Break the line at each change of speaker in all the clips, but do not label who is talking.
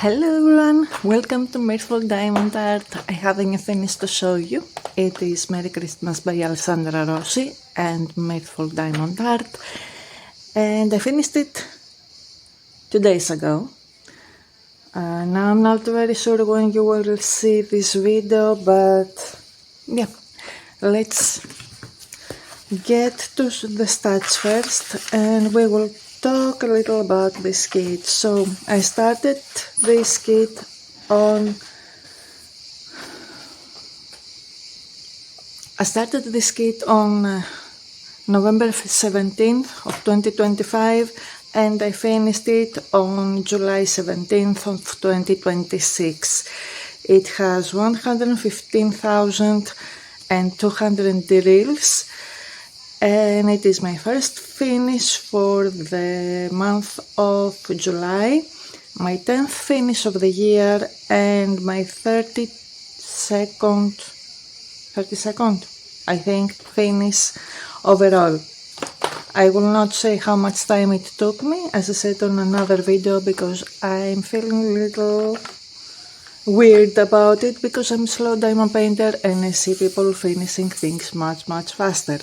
Hello everyone, welcome to Mirthful Diamond Art. I have a new finish to show you. It is Merry Christmas by Alessandra Rossi and Mirthful Diamond Art. And I finished it 2 days ago. Now I'm not very sure when you will see this video, but yeah, let's get to the stats first and we will talk a little about this kit. So I started this kit on November 17th of 2025 and I finished it on July 17th of 2026. It has 115,200 reels and it is my first finish for the month of July, my 10th finish of the year and my 32nd I think finish overall. I will not say how much time it took me, as I said on another video, because I'm feeling a little weird about it because I'm a slow diamond painter and I see people finishing things much faster.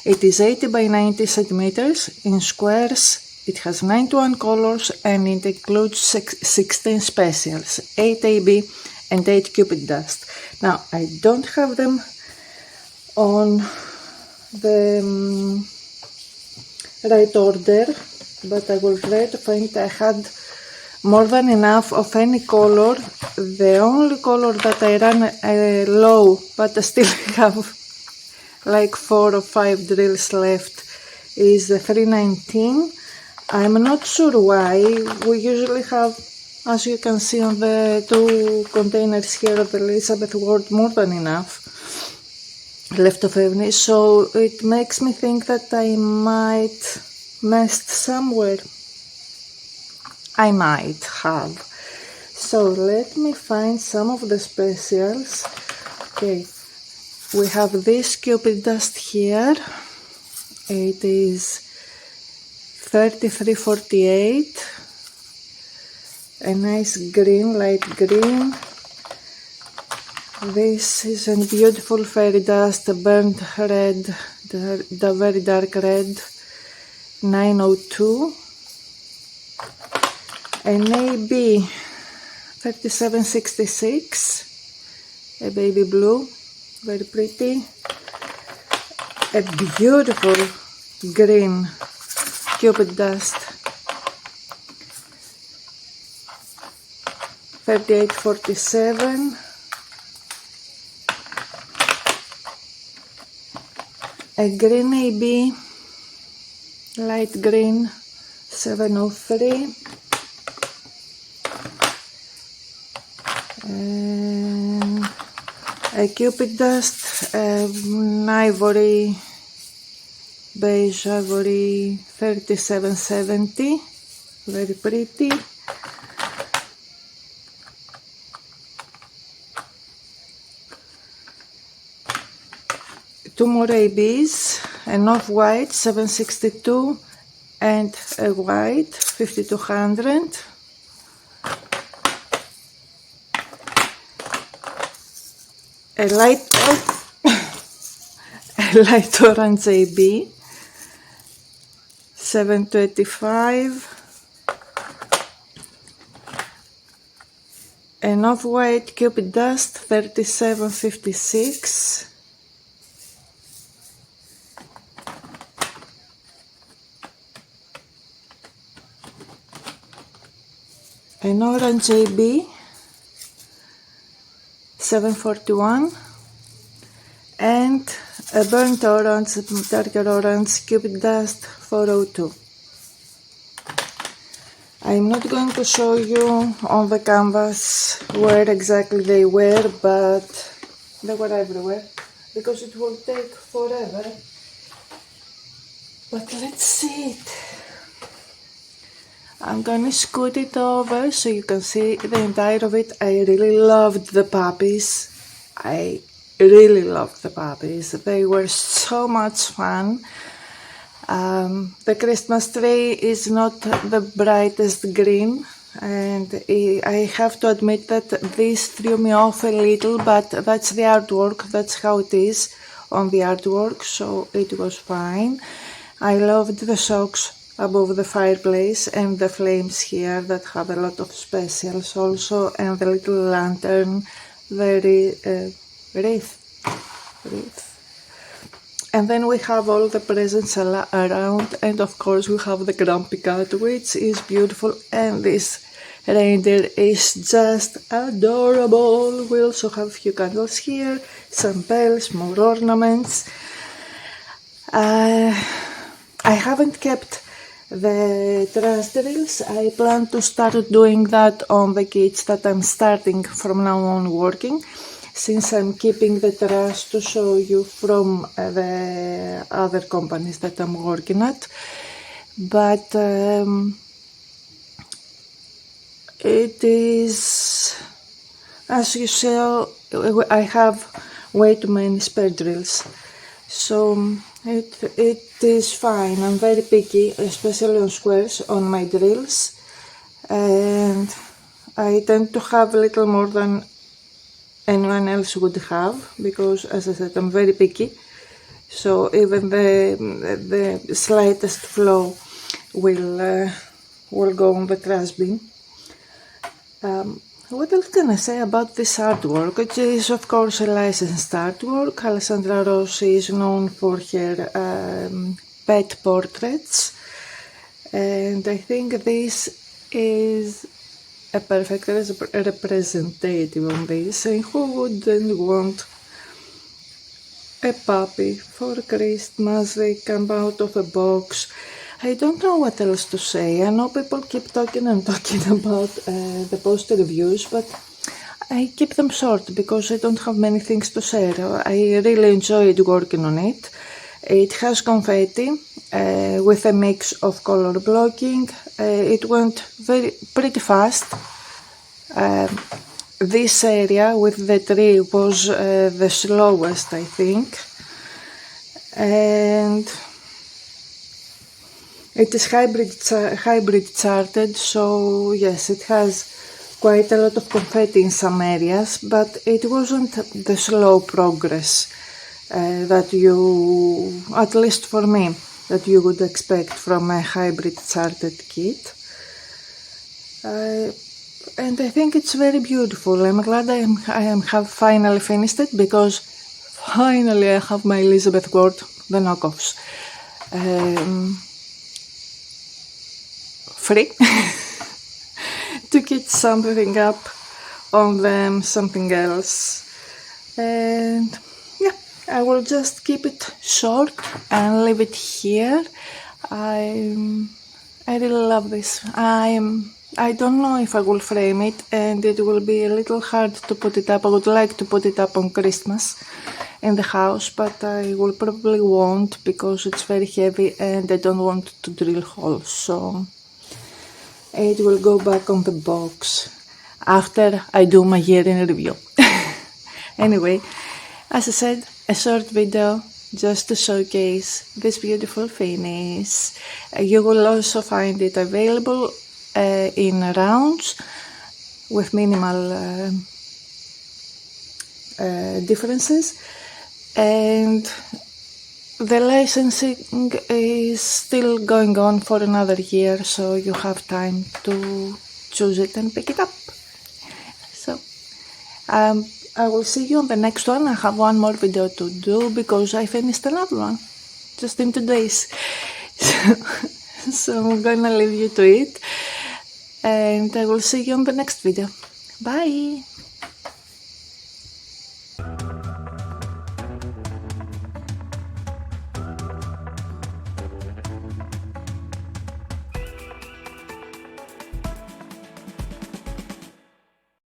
It is 80 by 90 centimeters in squares. It has 91 colors and it includes 16 specials, 8 AB and 8 Cupid dust. Now I don't have them on the right order, but I will try to find. I had more than enough of any color. The only color that I ran low, but I still have like 4 or 5 drills left, is the 319. I'm not sure why. We usually have, as you can see on the 2 containers here of the Elizabeth Ward, more than enough left of everything, so it makes me think that I might messed somewhere. I might have. So let me find some of the specials. Okay, we have this Cupid dust here. It is 3348, a nice green, light green. This is a beautiful fairy dust, a burnt red, the very dark red, 902. An AB 3766, a baby blue, very pretty. A beautiful green Cupid dust, 3847. A green AB, light green, 703. And a Cupid dust, ivory, beige ivory, 3770, very pretty. Two more ABs, an off-white 762 and a white 5200. A light orange AB 725. An off-white Cupid dust 3756. An orange AB 741 and a burnt orange, darker orange Cupid dust 402. I'm not going to show you on the canvas where exactly they were, but they were everywhere because it will take forever. But let's see it. I'm gonna scoot it over so you can see the entire of it. I really loved the puppies. I really loved the puppies. They were so much fun. The Christmas tree is not the brightest green, and I have to admit that this threw me off a little, but that's the artwork, that's how it is on the artwork, so it was fine. I loved the socks above the fireplace and the flames here that have a lot of specials also, and the little lantern, very wreath. And then we have all the presents around, and of course we have the grumpy cat, which is beautiful, and this reindeer is just adorable. We also have a few candles here, some bells, more ornaments. I haven't kept the trash drills. I plan to start doing that on the kits that I'm starting from now on working, since I'm keeping the trash to show you from the other companies that I'm working at. But it is, as you saw, I have way too many spare drills, so it is fine. I'm very picky, especially on squares, on my drills, and I tend to have a little more than anyone else would have, because as I said, I'm very picky, so even the slightest flaw will go on the trash bin. What else can I say about this artwork? It is of course a licensed artwork. Alessandra Rossi is known for her pet portraits, and I think this is a perfect representative on this. And who wouldn't want a puppy for Christmas? They come out of a box. I don't know what else to say. I know people keep talking and talking about the poster reviews, but I keep them short because I don't have many things to share. I really enjoyed working on it. It has confetti with a mix of color blocking. It went pretty fast. This area with the tree was the slowest, I think. And it is hybrid charted, so yes, it has quite a lot of confetti in some areas, but it wasn't the slow progress that you, at least for me, that you would expect from a hybrid charted kit. And I think it's very beautiful. I'm glad I have finally finished it, because finally I have my Elizabeth Ward, the knockoffs, free to get something up on them, something else. And yeah, I will just keep it short and leave it here. I really love this. I don't know if I will frame it, and it will be a little hard to put it up. I would like to put it up on Christmas in the house, but I will probably won't, because it's very heavy and I don't want to drill holes, so it will go back on the box after I do my year-end review. Anyway, as I said, a short video just to showcase this beautiful finish. You will also find it available in rounds with minimal differences, and the licensing is still going on for another year, so you have time to choose it and pick it up. So I will see you on the next one. I have one more video to do because I finished another one just in 2 days. So I'm gonna leave you to it, and I will see you on the next video. Bye!